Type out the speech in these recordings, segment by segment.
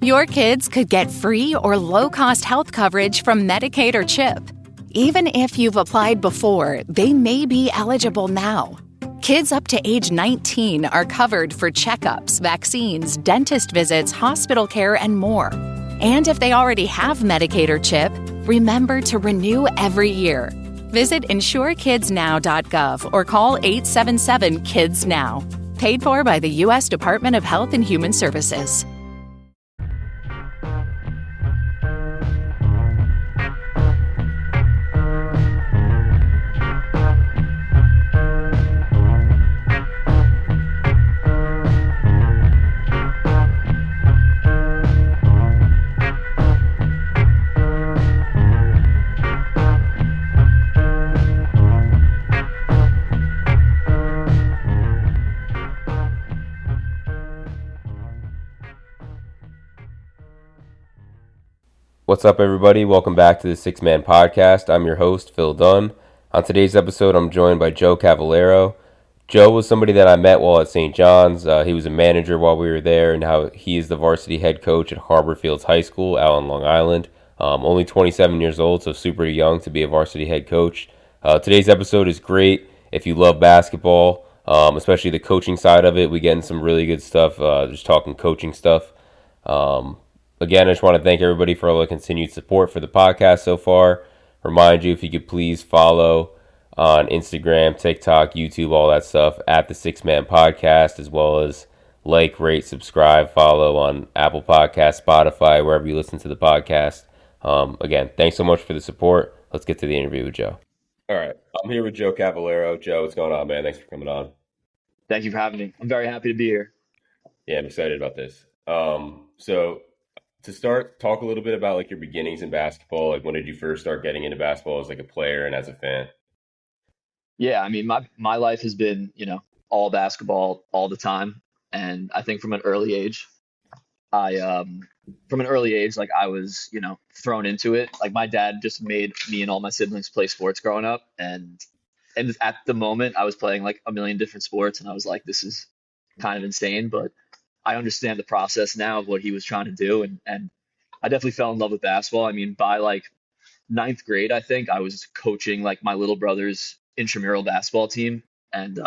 Your kids could get free or low-cost health coverage from Medicaid or CHIP. Even if you've applied before, they may be eligible now. Kids up to age 19 are covered for checkups, vaccines, dentist visits, hospital care, and more. And if they already have Medicaid or CHIP, remember to renew every year. Visit insurekidsnow.gov or call 877-KIDS-NOW. Paid for by the U.S. Department of Health and Human Services. What's up, everybody? Welcome back to the Six Man Podcast. I'm your host, Phil Dunn. On today's episode, I'm joined by Joe Cavallaro. Joe was somebody that I met while at St. John's. He was a manager while we were there, and now he is the varsity head coach at Harborfields High School out on Long Island. Only 27 years old, so super young to be a varsity head coach. Today's episode is great if you love basketball, especially the coaching side of it. We get in some really good stuff, just talking coaching stuff. Again, I just want to thank everybody for all the continued support for the podcast so far. Remind you, if you could please follow on Instagram, TikTok, YouTube, all that stuff, at the Six Man Podcast, as well as like, rate, subscribe, follow on Apple Podcasts, Spotify, wherever you listen to the podcast. Again, thanks so much for the support. Let's get to the interview with Joe. All right. I'm here with Joe Cavallaro. Joe, what's going on, man? Thanks for coming on. Thank you for having me. I'm very happy to be here. Yeah, I'm excited about this. So to start, talk a little bit about like your beginnings in basketball. Like, when did you first start getting into basketball as like a player and as a fan? Yeah, I mean, my life has been, all basketball all the time. And I think from an early age, like I was, thrown into it. Like my dad just made me and all my siblings play sports growing up. And at the moment I was playing like a million different sports and I was like, this is kind of insane, but I understand the process now of what he was trying to do. And I definitely fell in love with basketball. I mean, by like ninth grade, I think I was coaching like my little brother's intramural basketball team. And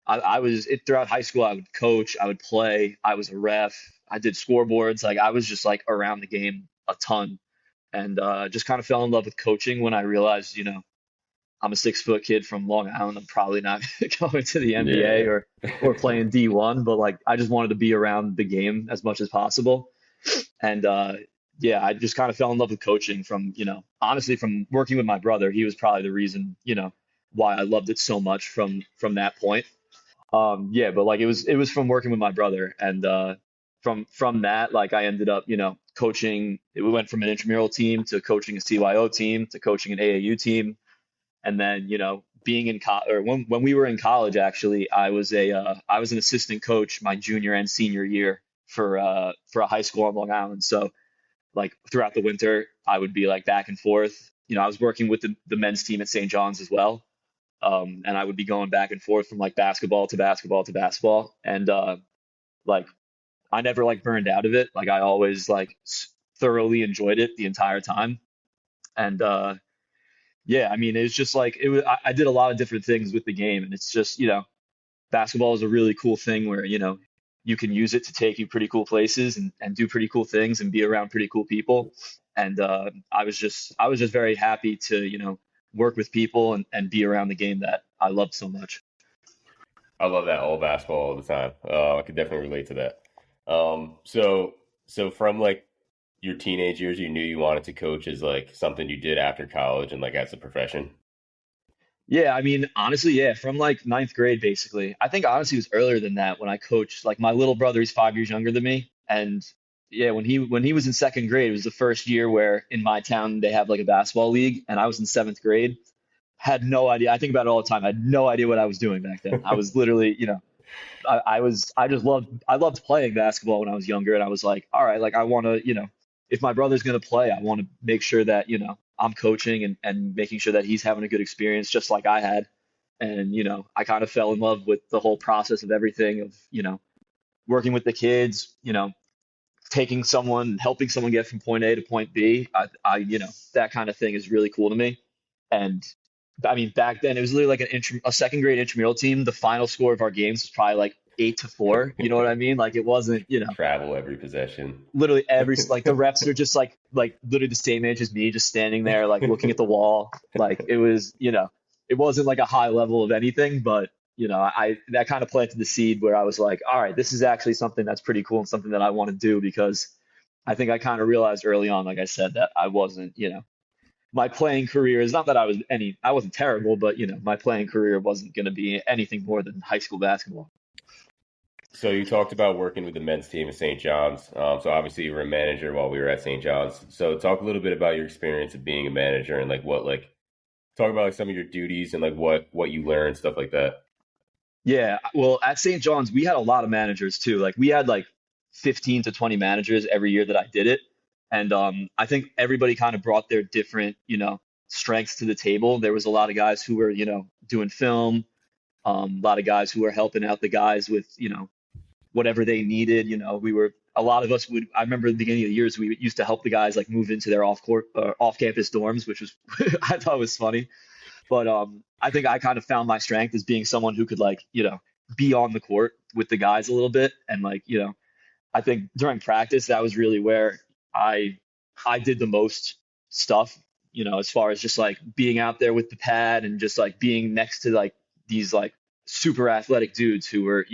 I was throughout high school. I would coach, I would play, I was a ref, I did scoreboards. Like I was just like around the game a ton, and just kind of fell in love with coaching when I realized, I'm a 6 foot kid from Long Island. I'm probably not going to the NBA or playing D1, but like I just wanted to be around the game as much as possible. And yeah, I just kind of fell in love with coaching from, honestly from working with my brother. He was probably the reason, why I loved it so much from that point. Yeah, but like it was from working with my brother, and from that, like I ended up, coaching. We went from an intramural team to coaching a CYO team to coaching an AAU team. And then, being in or when we were in college, actually, I was an assistant coach my junior and senior year for a high school on Long Island. So like throughout the winter, I would be like back and forth. I was working with the men's team at St. John's as well. And I would be going back and forth from like basketball to basketball to basketball. And like I never like burned out of it. Like I always like thoroughly enjoyed it the entire time. And yeah, I mean, it was just like it was. I did a lot of different things with the game, and it's just, basketball is a really cool thing where you can use it to take you pretty cool places and do pretty cool things and be around pretty cool people. And I was just very happy to work with people and be around the game that I loved so much. I love that, all basketball all the time. I could definitely relate to that. So from like your teenage years, you knew you wanted to coach as like something you did after college and like as a profession? Yeah, I mean, honestly, yeah, from like ninth grade, basically. I think honestly it was earlier than that when I coached. Like my little brother, he's 5 years younger than me, and yeah, when he was in second grade, it was the first year where in my town they have like a basketball league, and I was in seventh grade. Had no idea. I think about it all the time. I had no idea what I was doing back then. I was literally, I loved playing basketball when I was younger, and I was like, all right, like I want to, if my brother's gonna play, I want to make sure that I'm coaching and making sure that he's having a good experience just like I had. And I kind of fell in love with the whole process of everything of working with the kids, taking someone, helping someone get from point A to point B. That kind of thing is really cool to me. And I mean, back then it was literally like a second grade intramural team. The final score of our games was probably like 8-4. You know what I mean? Like it wasn't, Travel every possession. literally like the refs are just like literally the same age as me, just standing there, like looking at the wall. Like it was, it wasn't like a high level of anything, but I that kind of planted the seed where I was like, all right, this is actually something that's pretty cool and something that I want to do because I think I kind of realized early on, like I said, that I wasn't, my playing career is not that I wasn't terrible, but my playing career wasn't going to be anything more than high school basketball. So you talked about working with the men's team at St. John's. So obviously you were a manager while we were at St. John's. So talk a little bit about your experience of being a manager and talk about like some of your duties and like what you learned, stuff like that. Yeah, well, at St. John's, we had a lot of managers too. Like we had like 15 to 20 managers every year that I did it. And I think everybody kind of brought their different, strengths to the table. There was a lot of guys who were, doing film, a lot of guys who were helping out the guys with, whatever they needed. A lot of us I remember at the beginning of the years, we used to help the guys like move into their off campus dorms, which was, I thought was funny. But I think I kind of found my strength as being someone who could like, be on the court with the guys a little bit. And like, I think during practice, that was really where I I did the most stuff, as far as just like being out there with the pad and just like being next to like these like super athletic dudes who were,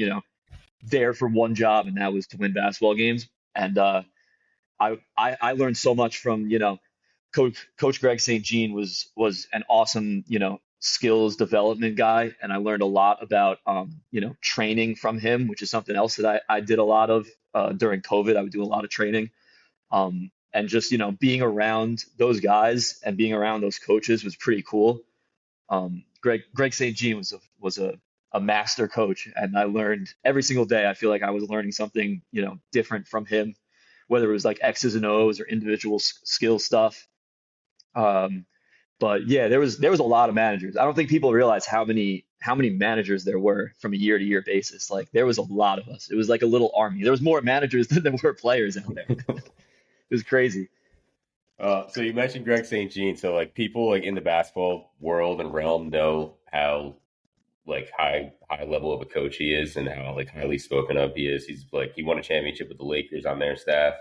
there for one job, and that was to win basketball games. And I learned so much from, Coach Greg St. Jean was an awesome, skills development guy, and I learned a lot about training from him, which is something else that I did a lot of during COVID. I would do a lot of training, and just being around those guys and being around those coaches was pretty cool. Greg St. Jean was a master coach, and I learned every single day. I feel like I was learning something different from him, whether it was like X's and O's or individual skill stuff. Um, but yeah, there was a lot of managers. I don't think people realize how many managers there were from a year to year basis. Like there was a lot of us. It was like a little army. There was more managers than there were players out there. It was crazy. So you mentioned Greg St. Jean. So like people like in the basketball world and realm know how like high level of a coach he is and how like highly spoken of he is. He's like he won a championship with the Lakers on their staff,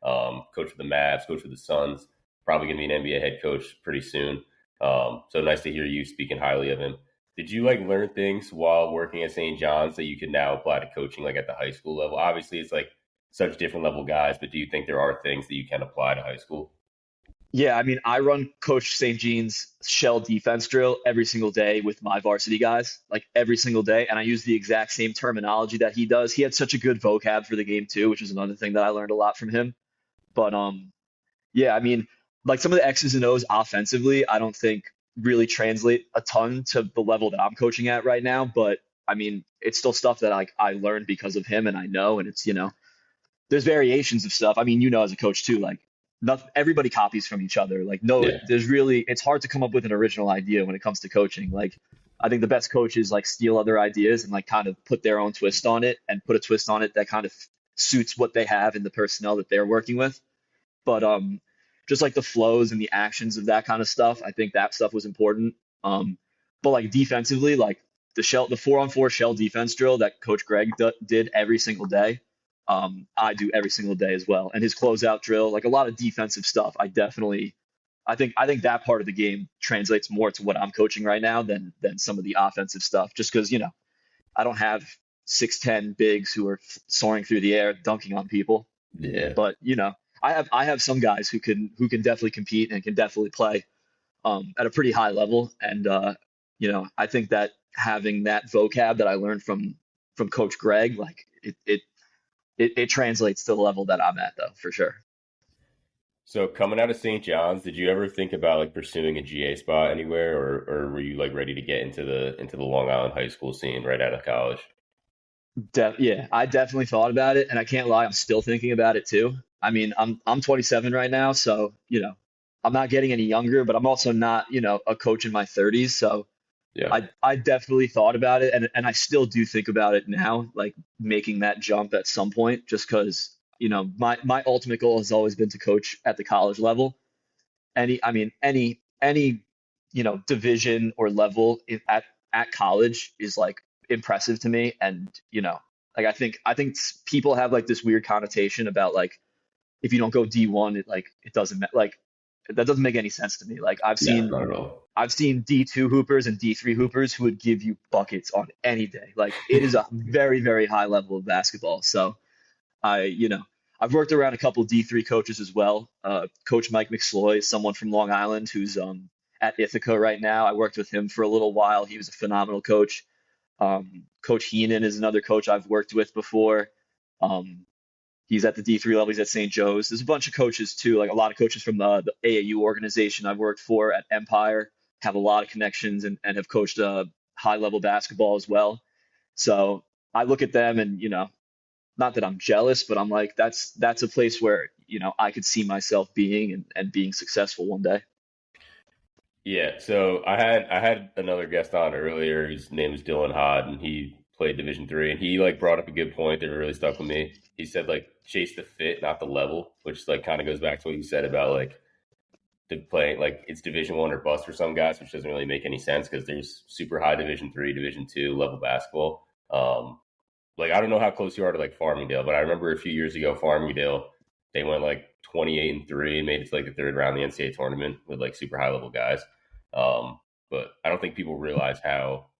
coach for the Mavs, coach for the Suns, probably gonna be an NBA head coach pretty soon. So nice to hear you speaking highly of him. Did you like learn things while working at St. John's that you can now apply to coaching like at the high school level? Obviously it's like such different level guys, but do you think there are things that you can apply to high school? Yeah, I mean, I run Coach St. Jean's shell defense drill every single day with my varsity guys, like every single day. And I use the exact same terminology that he does. He had such a good vocab for the game too, which is another thing that I learned a lot from him. But yeah, I mean, like some of the X's and O's offensively, I don't think really translate a ton to the level that I'm coaching at right now. But I mean, it's still stuff that I learned because of him and I know, and it's, there's variations of stuff. I mean, as a coach too, like not everybody copies from each other. Like no, Yeah. it's hard to come up with an original idea when it comes to coaching. Like I think the best coaches like steal other ideas and like kind of put their own twist on it and put a twist on it that kind of suits what they have in the personnel that they're working with. But just like the flows and the actions of that kind of stuff, I think that stuff was important. But like defensively, like the 4-on-4 shell defense drill that Coach Greg did every single day, I do every single day as well. And his closeout drill, like a lot of defensive stuff, I think that part of the game translates more to what I'm coaching right now than some of the offensive stuff. Just because I don't have 6'10" bigs who are soaring through the air dunking on people, Yeah. but I have some guys who can definitely compete and can definitely play at a pretty high level. And I think that having that vocab that I learned from Coach Greg, like it translates to the level that I'm at though, for sure. So coming out of St. John's, did you ever think about like pursuing a GA spot anywhere, or were you like ready to get into the Long Island high school scene right out of college? Yeah, I definitely thought about it, and I can't lie, I'm still thinking about it too. I mean, I'm 27 right now, so I'm not getting any younger, but I'm also not a coach in my 30s. So Yeah. I definitely thought about it, and I still do think about it now, like making that jump at some point, just because. my ultimate goal has always been to coach at the college level. Any division or level at college is like impressive to me. And like I think people have like this weird connotation about like if you don't go D1, it doesn't like that doesn't make any sense to me. Like No, not at all. I've seen D2 hoopers and D3 hoopers who would give you buckets on any day. Like it is a very, very high level of basketball. So I, you know, I've worked around a couple D3 coaches as well. Coach Mike McSloy, someone from Long Island who's at Ithaca right now. I worked with him for a little while. He was a phenomenal coach. Coach Heenan is another coach I've worked with before. Um, he's at the D3 level. He's at St. Joe's. There's a bunch of coaches too, like a lot of coaches from the AAU organization I've worked for at Empire, have a lot of connections and have coached high level basketball as well. So I look at them and, not that I'm jealous, but I'm like, that's a place where, I could see myself being and being successful one day. Yeah, so I had another guest on earlier. His name is Dylan Hod, and he played Division 3, and he like brought up a good point that really stuck with me. He said like chase the fit, not the level, which like kind of goes back to what you said about like the playing like it's Division 1 or bust for some guys, which doesn't really make any sense because there's super high Division 3, Division 2 level basketball. Like I don't know how close you are to like Farmingdale, but I remember a few years ago Farmingdale they went like 28-3 and made it to like the third round of the NCAA tournament with like super high level guys. Um, but I don't think people realize how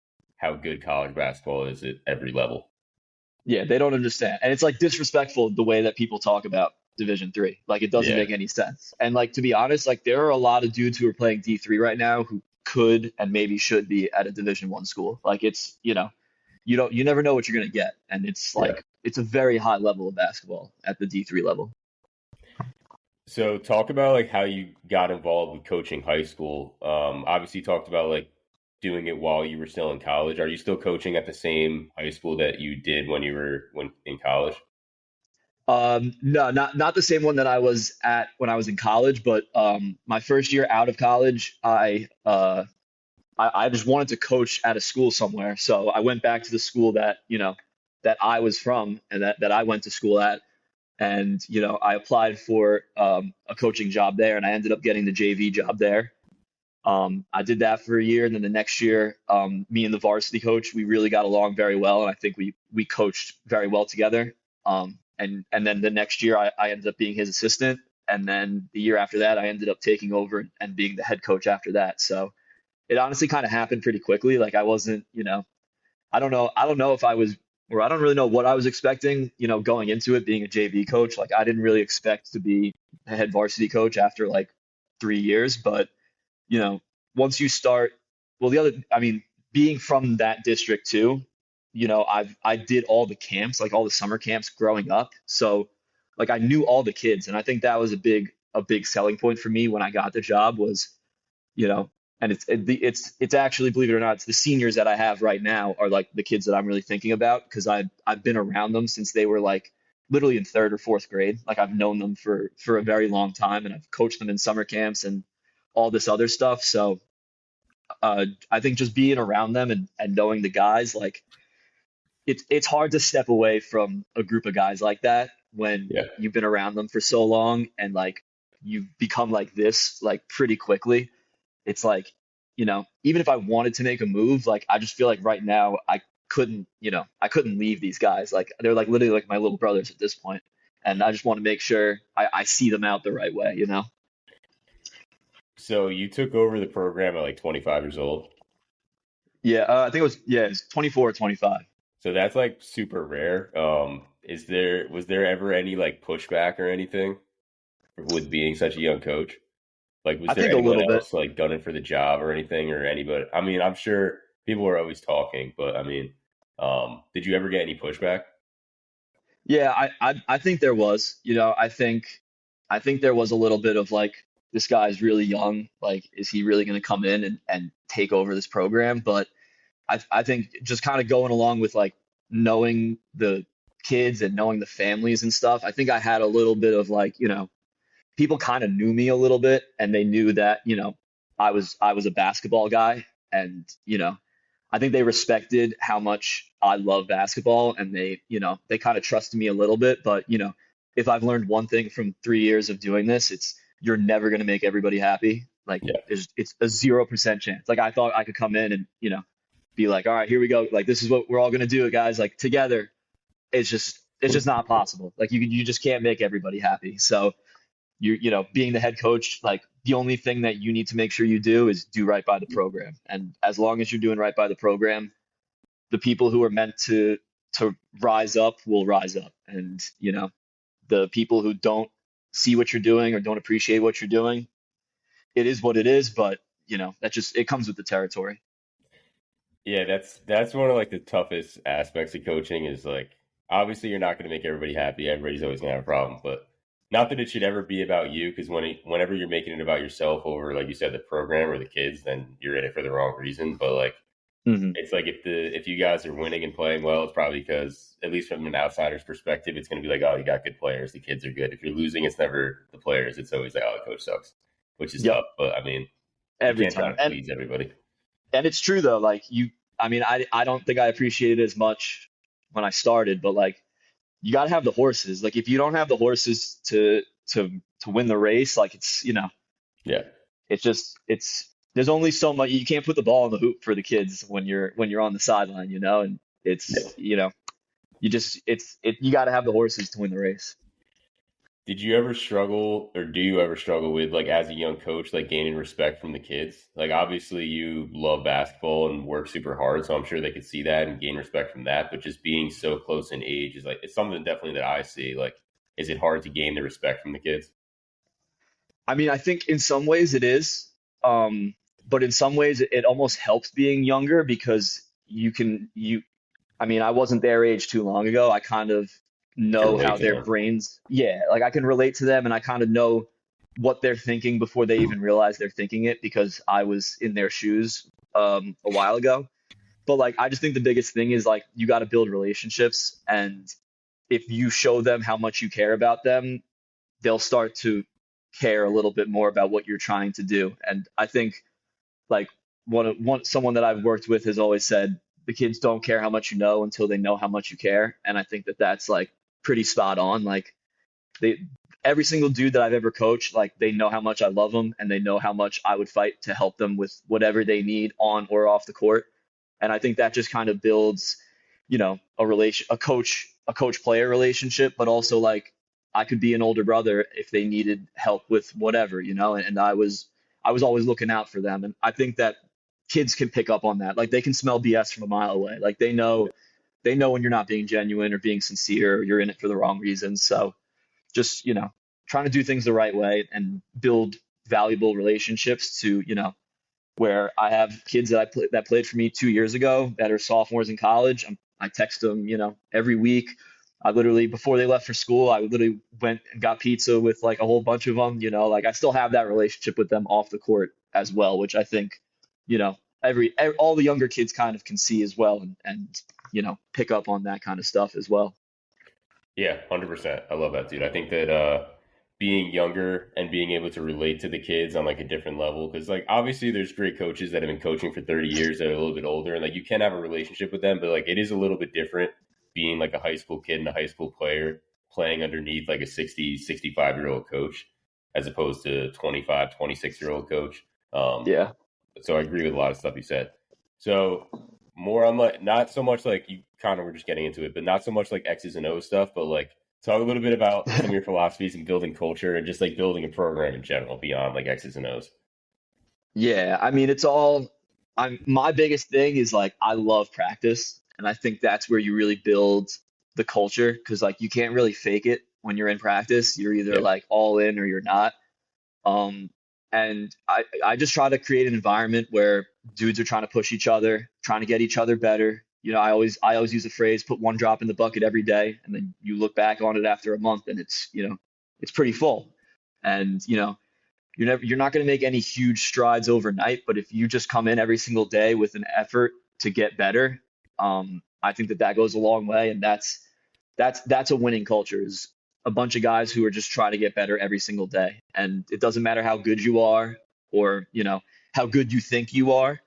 good college basketball is at every level. Yeah, they don't understand. And it's like disrespectful the way that people talk about Division 3. Like it doesn't Yeah, make any sense. And like to be honest, like there are a lot of dudes who are playing D3 right now who could and maybe should be at a Division 1 school. Like it's, you never know what you're gonna get. And it's yeah. like it's a very high level of basketball at the D3 level. So talk about like how you got involved with coaching high school. Obviously you talked about like doing it while you were still in college. Are you still coaching at the same high school that you did when you were when in college? No, not the same one that I was at when I was in college, but my first year out of college, I just wanted to coach at a school somewhere. So I went back to the school that I was from and that I went to school at. And, I applied for a coaching job there and I ended up getting the JV job there. I did that for a year. And then the next year, me and the varsity coach, we really got along very well. And I think we coached very well together. And then the next year I ended up being his assistant. And then the year after that, I ended up taking over and being the head coach after that. So it honestly kind of happened pretty quickly. Like I wasn't, I don't know if I was, or I don't really know what I was expecting, going into it being a JV coach. Like I didn't really expect to be a head varsity coach after like 3 years, but you know, once you start, well, being from that district too, I did all the camps, like all the summer camps growing up. So like I knew all the kids, and I think that was a big selling point for me when I got the job was, you know, and it's actually, believe it or not, it's the seniors that I have right now are like the kids that I'm really thinking about because I've been around them since they were like literally in third or fourth grade. Like I've known them for a very long time, and I've coached them in summer camps and all this other stuff. So I think just being around them and knowing the guys, like it's hard to step away from a group of guys like that when Yeah. you've been around them for so long and like you become like this like pretty quickly. It's like, even if I wanted to make a move, like I just feel like right now I couldn't leave these guys. Like they're like literally like my little brothers at this point. And I just want to make sure I see them out the right way. So you took over the program at like 25 years old. Yeah, I think it's 24 or 25. So that's like super rare. Was there ever any like pushback or anything with being such a young coach? Like, was I there think a anyone little bit. else like gunning for the job or anything or anybody? I mean, I'm sure people are always talking, but I mean, did you ever get any pushback? Yeah, I think there was. I think there was a little bit of like this guy's really young. Like, is he really going to come in and take over this program? But I think just kind of going along with like knowing the kids and knowing the families and stuff. I think I had a little bit of like, people kind of knew me a little bit and they knew that, I was a basketball guy and, I think they respected how much I love basketball and they kind of trusted me a little bit, but if I've learned one thing from 3 years of doing this, it's you're never going to make everybody happy. Like Yeah. it's a 0% chance. Like I thought I could come in and, be like, all right, here we go. Like this is what we're all going to do, guys. Like together, it's just not possible. Like you just can't make everybody happy. So being the head coach, like the only thing that you need to make sure you do is do right by the program. And as long as you're doing right by the program, the people who are meant to rise up will rise up. And the people who don't see what you're doing or don't appreciate what you're doing, it is what it is. But that just it comes with the territory. Yeah, that's one of like the toughest aspects of coaching is like obviously you're not going to make everybody happy. Everybody's always going to have a problem, but not that it should ever be about you because whenever you're making it about yourself over like you said the program or the kids, then you're in it for the wrong reason. But like Hmm. it's like if you guys are winning and playing well, it's probably because at least from an outsider's perspective, it's going to be like, oh, you got good players, the kids are good. If you're losing, it's never the players. It's always like, oh, the coach sucks, which is Yep, tough. But I mean, you every can't try time. to And please everybody. it's true though. Like I mean, I don't think I appreciated it as much when I started, but like you got to have the horses. Like if you don't have the horses to win the race, like Yeah, it's just there's only so much you can't put the ball in the hoop for the kids when you're on the sideline, and yeah. it's you just you got to have the horses to win the race. Did you ever struggle, or do you ever struggle with, like, as a young coach, like gaining respect from the kids? Like, obviously, you love basketball and work super hard, so I'm sure they could see that and gain respect from that. But just being so close in age is like it's something definitely that I see. Like, is it hard to gain the respect from the kids? I mean, I think in some ways it is, um, but in some ways it almost helps being younger because you I mean, I wasn't their age too long ago. I kind of You can know relate how to their them. brains, yeah, like I can relate to them and I kind of know what they're thinking before they even realize they're thinking it because I was in their shoes a while ago. But like I just think the biggest thing is like you got to build relationships, and if you show them how much you care about them, they'll start to care a little bit more about what you're trying to do. And I think like someone that I've worked with has always said the kids don't care how much you know until they know how much you care, and I think that that's like pretty spot on. Like they every single dude that I've ever coached, like they know how much I love them and they know how much I would fight to help them with whatever they need on or off the court. And I think that just kind of builds, a coach player relationship, but also like I could be an older brother if they needed help with whatever, and I was always looking out for them. And I think that kids can pick up on that. Like they can smell BS from a mile away. Like they know when you're not being genuine or being sincere or you're in it for the wrong reasons. So just, trying to do things the right way and build valuable relationships to, where I have kids that played for me 2 years ago that are sophomores in college. I text them, every week. I literally, before they left for school, I literally went and got pizza with like a whole bunch of them. Like I still have that relationship with them off the court as well, which I think, all the younger kids kind of can see as well, and pick up on that kind of stuff as well. Yeah, 100%. I love that, dude. I think that being younger and being able to relate to the kids on like a different level, because like obviously there's great coaches that have been coaching for 30 years that are a little bit older, and like you can have a relationship with them, but like it is a little bit different being like a high school kid and a high school player playing underneath like a 60, 65-year-old coach as opposed to 25, 26-year-old coach. Um, Yeah. so I agree with a lot of stuff you said. So more on like not so much like you kind of were just getting into it, but not so much like X's and O's stuff, but like talk a little bit about some of your philosophies in building culture and just like building a program in general beyond like X's and O's. Yeah, I mean, it's all. My biggest thing is like I love practice, and I think that's where you really build the culture because like you can't really fake it when you're in practice. You're either Yeah. like all in or you're not. Um, and I just try to create an environment where dudes are trying to push each other, trying to get each other better. I always use the phrase put one drop in the bucket every day, and then you look back on it after a month, and it's pretty full. And you're not going to make any huge strides overnight, but if you just come in every single day with an effort to get better, I think that goes a long way, and that's a winning culture. Is a bunch of guys who are just trying to get better every single day, and it doesn't matter how good you are or how good you think you are.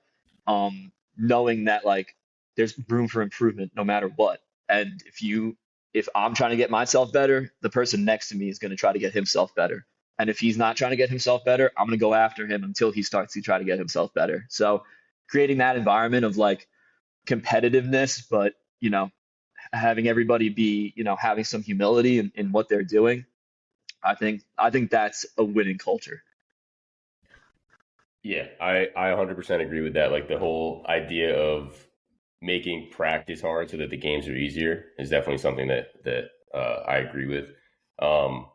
Knowing that like there's room for improvement no matter what, and if you if I'm trying to get myself better, the person next to me is going to try to get himself better. And if he's not trying to get himself better, I'm going to go after him until he starts to try to get himself better. So creating that environment of like competitiveness, but having everybody be, having some humility in what they're doing. I think that's a winning culture. Yeah, I 100% agree with that. Like the whole idea of making practice hard so that the games are easier is definitely something that I agree with. Um,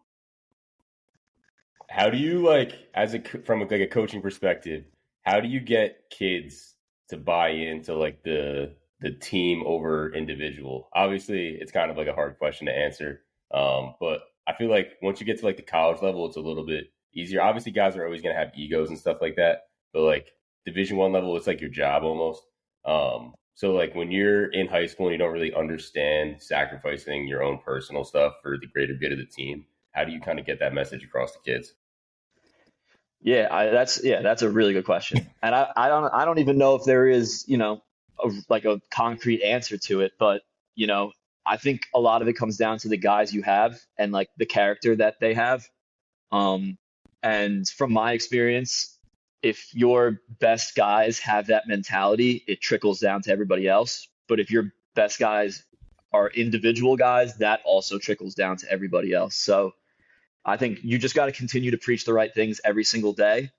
how do you like from like a coaching perspective? How do you get kids to buy into like the team over individual? Obviously, it's kind of like a hard question to answer. But I feel like once you get to like the college level, it's a little bit easier. Obviously, guys are always going to have egos and stuff like that. But like Division 1 level, it's like your job almost. So like when you're in high school and you don't really understand sacrificing your own personal stuff for the greater good of the team, how do you kind of get that message across to kids? That's a really good question, and I don't even know if there is like a concrete answer to it, but you know I think a lot of it comes down to the guys you have and like the character that they have. Um, and from my experience, if your best guys have that mentality, it trickles down to everybody else. But if your best guys are individual guys, that also trickles down to everybody else. So I think you just got to continue to preach the right things every single day.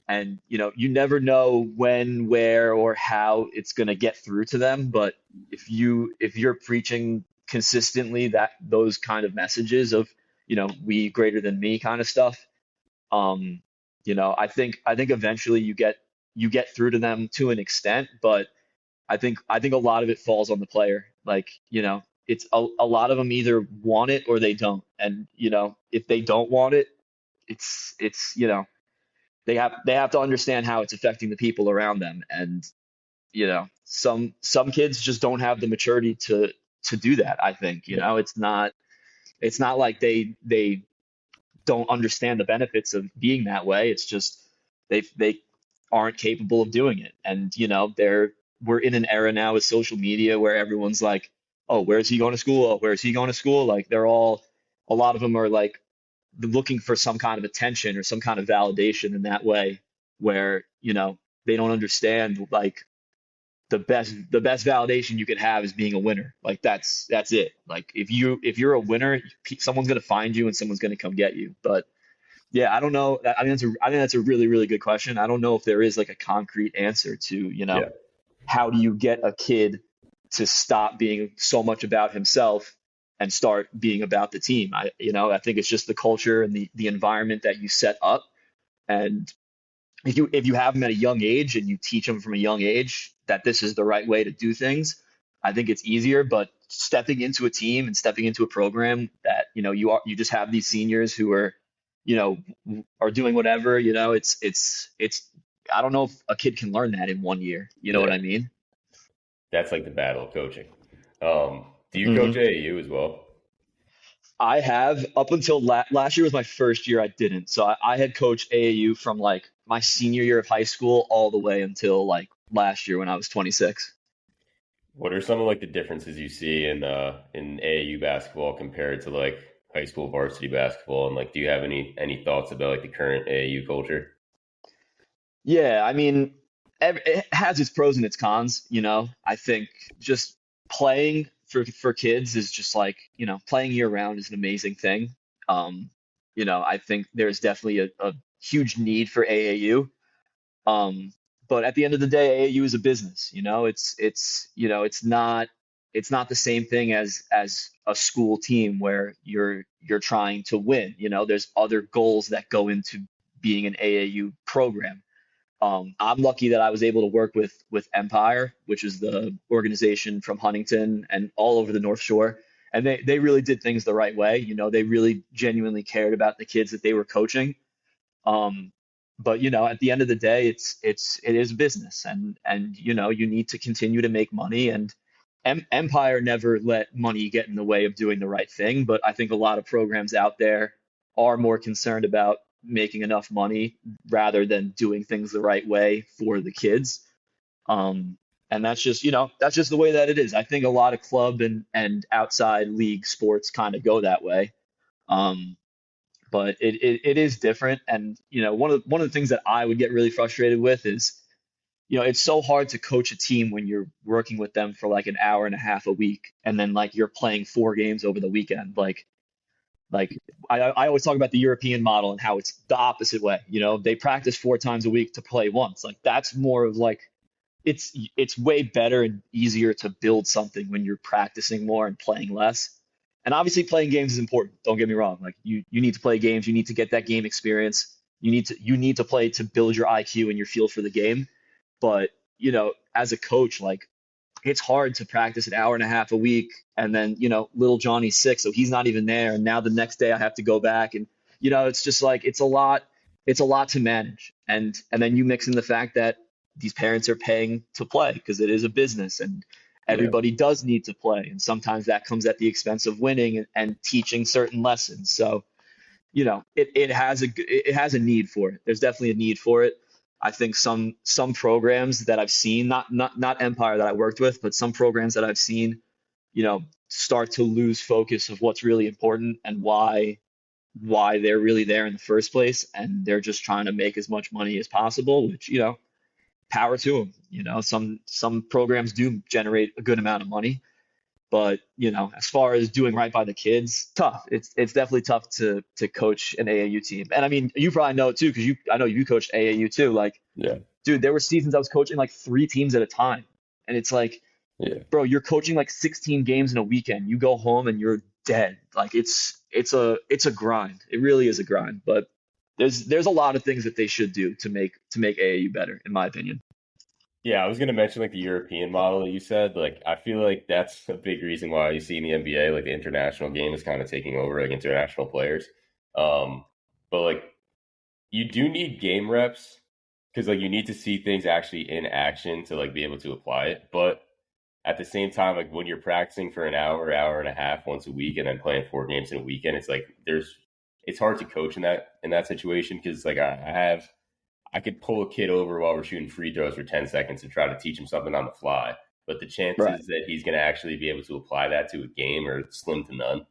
And you never know when, where, or how it's going to get through to them. But if you're preaching consistently those kind of messages of we greater than me kind of stuff, I think eventually you get through to them to an extent, but I think a lot of it falls on the player. Like, it's a lot of them either want it or they don't. And, if they don't want it, it's they have to understand how it's affecting the people around them. And, some kids just don't have the maturity to do that. I think, Yeah. it's not like they don't understand the benefits of being that way. It's just they aren't capable of doing it. And we're in an era now with social media where everyone's like, "Oh, where's he going to school? Oh, where's he going to school?" Like a lot of them are like looking for some kind of attention or some kind of validation in that way, where they don't understand like the best validation you could have is being a winner. Like that's it. Like if you're a winner, someone's gonna find you and someone's gonna come get you. But yeah, I don't know. I think that's a really, really good question. I don't know if there is like a concrete answer to, Yeah. how do you get a kid to stop being so much about himself and start being about the team? I think it's just the culture and the environment that you set up. And if you have them at a young age and you teach them from a young age that this is the right way to do things, I think it's easier. But stepping into a team and stepping into a program that you just have these seniors who you know are doing whatever, it's I don't know if a kid can learn that in 1 year. You know what Yeah. I mean? That's like the battle of coaching. Do you coach hmm AAU as well? I have up until last year was my first year. I didn't, so I had coached AAU from like my senior year of high school all the way until like last year when I was 26. What are some of like the differences you see in AAU basketball compared to like high school varsity basketball? And like, do you have any thoughts about like the current AAU culture? Yeah, I mean, it has its pros and its cons. I think just playing for kids is just like playing year round is an amazing thing. I think there's definitely a huge need for AAU. Um, but at the end of the day, AAU is a business. It's not the same thing as a school team where you're trying to win. There's other goals that go into being an AAU program. I'm lucky that I was able to work with Empire, which is the organization from Huntington and all over the North Shore, and they really did things the right way. They really genuinely cared about the kids that they were coaching. Um, but at the end of the day, it is business, and you need to continue to make money. And Empire never let money get in the way of doing the right thing. But I think a lot of programs out there are more concerned about making enough money rather than doing things the right way for the kids. Um, And that's just the way that it is. I think a lot of club and outside league sports kind of go that way. Um, but it is different. And one of the things that I would get really frustrated with is, it's so hard to coach a team when you're working with them for like an hour and a half a week, and then like you're playing 4 games over the weekend. Like I always talk about the European model and how it's the opposite way. They practice 4 times a week to play once. Like that's more of like it's way better and easier to build something when you're practicing more and playing less. And obviously playing games is important. Don't get me wrong. Like you need to play games. You need to get that game experience. You need to play to build your IQ and your feel for the game. But, as a coach, like it's hard to practice an hour and a half a week, and then, little Johnny's sick, so he's not even there. And now the next day I have to go back, and, it's just like it's a lot to manage. And then you mix in the fact that these parents are paying to play because it is a business, and Yeah. everybody does need to play. And sometimes that comes at the expense of winning and teaching certain lessons. So, it has a need for it. There's definitely a need for it. I think some programs that I've seen, not Empire that I worked with, but some programs that I've seen, start to lose focus of what's really important and why they're really there in the first place, and they're just trying to make as much money as possible, which, power to them. Some programs do generate a good amount of money, but as far as doing right by the kids, tough. It's definitely tough to coach an AAU team. And I mean, you probably know it too, because I know you coached AAU too. Like, Yeah. dude, there were seasons I was coaching like 3 teams at a time, and it's like, Yeah. bro, you're coaching like 16 games in a weekend. You go home and you're dead. Like it's a grind. It really is a grind. But there's a lot of things that they should do to make AAU better, in my opinion. Yeah, I was gonna mention like the European model that you said. Like, I feel like that's a big reason why you see in the NBA, like the international game is kind of taking over, like international players. Um, but like you do need game reps because like you need to see things actually in action to like be able to apply it. But at the same time, like when you're practicing for an hour, hour and a half once a week, and then playing 4 games in a weekend, it's like it's hard to coach in that situation because like I could pull a kid over while we're shooting free throws for 10 seconds and try to teach him something on the fly. But the Right. chances that he's going to actually be able to apply that to a game are slim to none.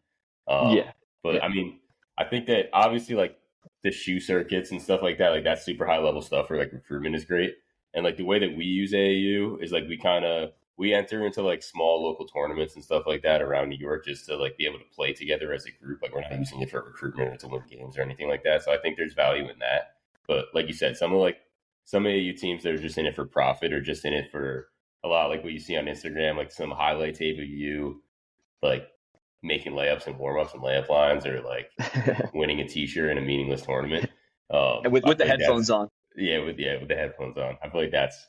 Um, Yeah. but Yeah. I mean, I think that obviously like the shoe circuits and stuff like that's super high level stuff where like recruitment is great. And like the way that we use AAU is like we enter into like small local tournaments and stuff like that around New York just to like be able to play together as a group. Like we're not using it for recruitment or to win games or anything like that. So I think there's value in that. But like you said, some AAU teams that are just in it for profit or just in it for a lot like what you see on Instagram, like some highlight tape of you like making layups and warm ups and layup lines or like winning a t-shirt in a meaningless tournament. And with I with the feel like headphones that's on. with the headphones on. I feel like that's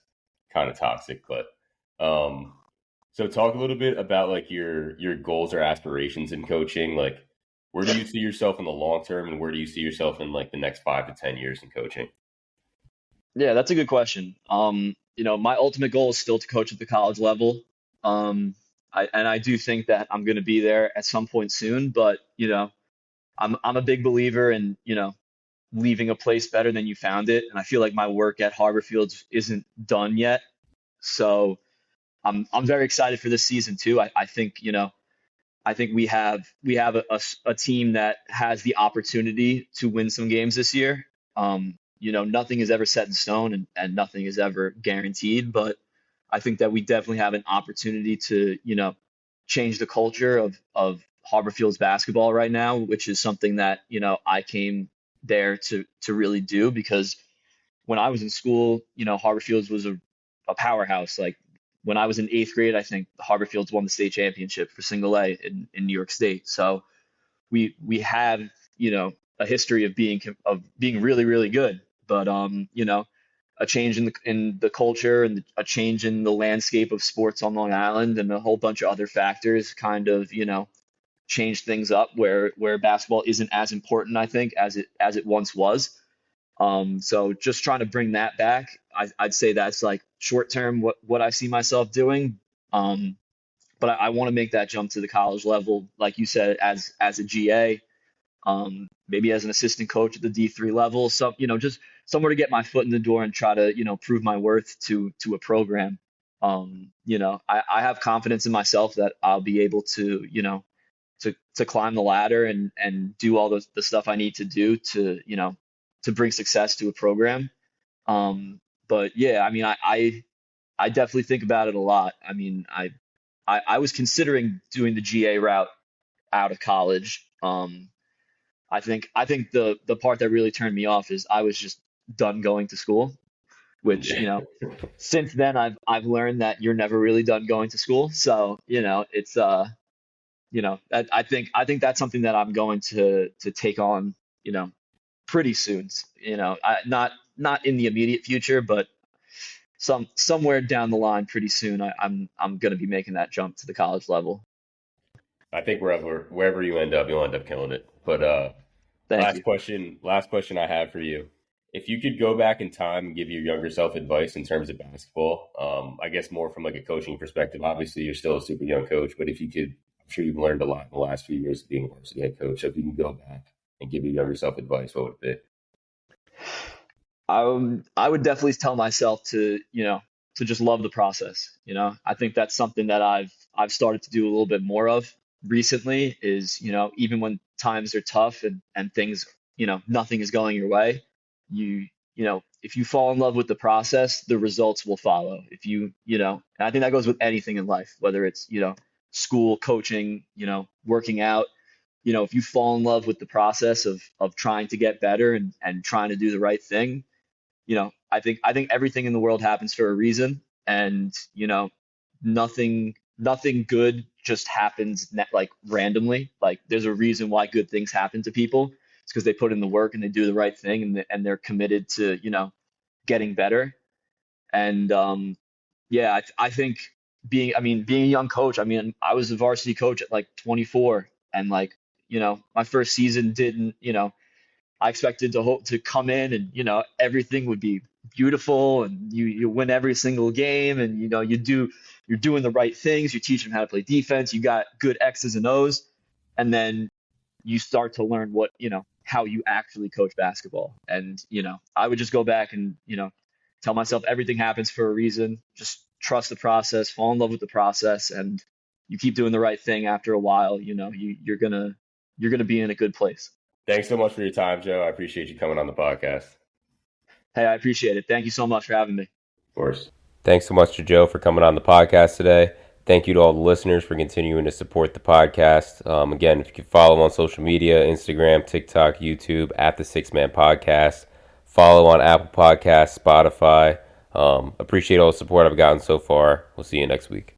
kind of toxic. But so talk a little bit about like your goals or aspirations in coaching. Like where do you see yourself in the long term and where do you see yourself in like the next 5 to 10 years in coaching? Yeah, that's a good question. My ultimate goal is still to coach at the college level. I do think that I'm going to be there at some point soon, but I'm a big believer in leaving a place better than you found it, and I feel like my work at Harborfields isn't done yet. So I'm very excited for this season too. I think we have a team that has the opportunity to win some games this year. Nothing is ever set in stone, and nothing is ever guaranteed, but I think that we definitely have an opportunity to, change the culture of Harborfields basketball right now, which is something that, I came there to really do because when I was in school, Harborfields was a powerhouse. Like when I was in 8th grade, I think Harborfields won the state championship for single A in New York State. So we have a history of being really really good, but a change in the culture and a change in the landscape of sports on Long Island and a whole bunch of other factors kind of change things up where basketball isn't as important, I think, as it once was. So just trying to bring that back. I'd say that's like short term what I see myself doing. um but I want to make that jump to the college level, like you said, as a GA, maybe as an assistant coach at the D3 level. So just somewhere to get my foot in the door and try to prove my worth to a program. I have confidence in myself that I'll be able to, to climb the ladder and do all the stuff I need to do to, to bring success to a program. But yeah, I mean, I definitely think about it a lot. I mean, I was considering doing the GA route out of college. I think the part that really turned me off is I was just done going to school, which, since then I've learned that you're never really done going to school. So, it's I think that's something that I'm going to take on, pretty soon. Not in the immediate future, but somewhere down the line pretty soon I'm going to be making that jump to the college level. I think wherever you end up, you'll end up killing it. But Thank you. last question I have for you. If you could go back in time and give your younger self advice in terms of basketball, I guess more from like a coaching perspective. Obviously, you're still a super young coach, but if you could, I'm sure you've learned a lot in the last few years of being a varsity head coach. So if you can go back and give your younger self advice, what would it be? I would definitely tell myself to, to just love the process. I think that's something that I've started to do a little bit more of recently is, even when times are tough and things, nothing is going your way, if you fall in love with the process, the results will follow. If and I think that goes with anything in life, whether it's, school, coaching, working out, if you fall in love with the process of trying to get better and trying to do the right thing, I think everything in the world happens for a reason, and nothing good just happens like randomly. Like there's a reason why good things happen to people. It's because they put in the work and they do the right thing, and they're committed to getting better. And yeah, I think being a young coach. I mean, I was a varsity coach at like 24, and like my first season didn't. I expected to come in and everything would be beautiful and you win every single game, and you're doing the right things. You teach them how to play defense. You got good X's and O's, and then you start to learn what how you actually coach basketball. And I would just go back and tell myself everything happens for a reason. Just trust the process, fall in love with the process, and you keep doing the right thing. After a while, you're gonna be in a good place. Thanks so much for your time, Joe. I appreciate you coming on the podcast. Hey, I appreciate it. Thank you so much for having me. Of course. Thanks so much to Joe for coming on the podcast today. Thank you to all the listeners for continuing to support the podcast. Again, if you can follow on social media, Instagram, TikTok, YouTube, at the Six Man Podcast. Follow on Apple Podcasts, Spotify. Appreciate all the support I've gotten so far. We'll see you next week.